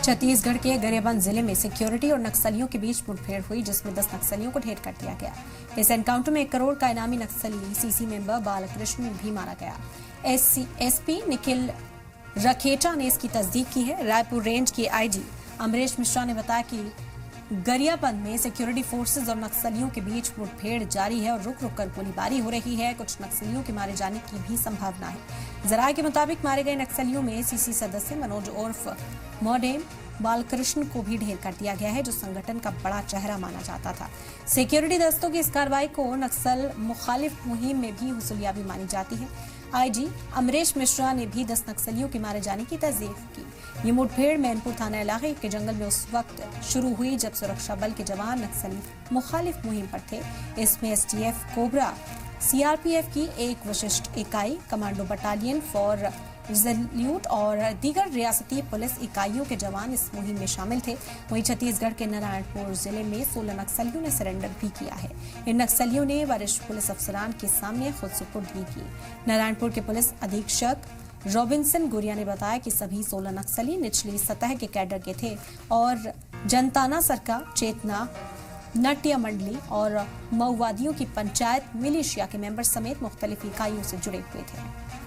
छत्तीसगढ़ के गरियाबंद जिले में सिक्योरिटी और नक्सलियों के बीच मुठभेड़ हुई, जिसमें 10 नक्सलियों को ढेर कर दिया गया। इस एनकाउंटर में 1 करोड़ का इनामी नक्सली सीसी मेंबर बालकृष्ण भी मारा गया। एसपी निखिल रखेटा ने इसकी तस्दीक की है। रायपुर रेंज के आईजी अमरेश मिश्रा ने बताया कि गरियाबंद में सिक्योरिटी फोर्सेज और नक्सलियों के बीच मुठभेड़ जारी है और रुक रुक कर गोलीबारी हो रही है। कुछ नक्सलियों के मारे जाने की भी संभावना है। जराये के मुताबिक मारे गए नक्सलियों में सीसी सदस्य मनोज उर्फ मोडेम बालकृष्ण को भी ढेर कर दिया गया है, जो संगठन का बड़ा चेहरा माना जाता था। सिक्योरिटी दस्तों की इस कार्रवाई को नक्सल मुखालिफ मुहिम में भी हुसूलियाबी मानी जाती है। आईजी अमरेश मिश्रा ने भी 10 नक्सलियों के मारे जाने की तस्दीक की। ये मुठभेड़ मैनपुर थाना इलाके के जंगल में उस वक्त शुरू हुई जब सुरक्षा बल के जवान नक्सली मुखालिफ मुहिम पर थे। इसमें एसटीएफ कोबरा, सीआरपीएफ की एक विशिष्ट इकाई, कमांडो बटालियन फॉर रिजोल्यूट और दीगर रियासती पुलिस इकाइयों के जवान इस मुहिम में शामिल थे। वहीं छत्तीसगढ़ के नारायणपुर जिले में 16 नक्सलियों ने सरेंडर भी किया है। इन नक्सलियों ने वरिष्ठ पुलिस अफसरान के सामने खुद सुपुर्दगी की। नारायणपुर के पुलिस अधीक्षक रॉबिन्सन गुरिया ने बताया कि सभी 16 नक्सली निचली सतह के कैडर के थे और जनताना सरका, चेतना, नटिया मंडली और माओवादियों की पंचायत मिलिशिया के मेंबर समेत मुख्तलिफ इकाइयों से जुड़े हुए थे।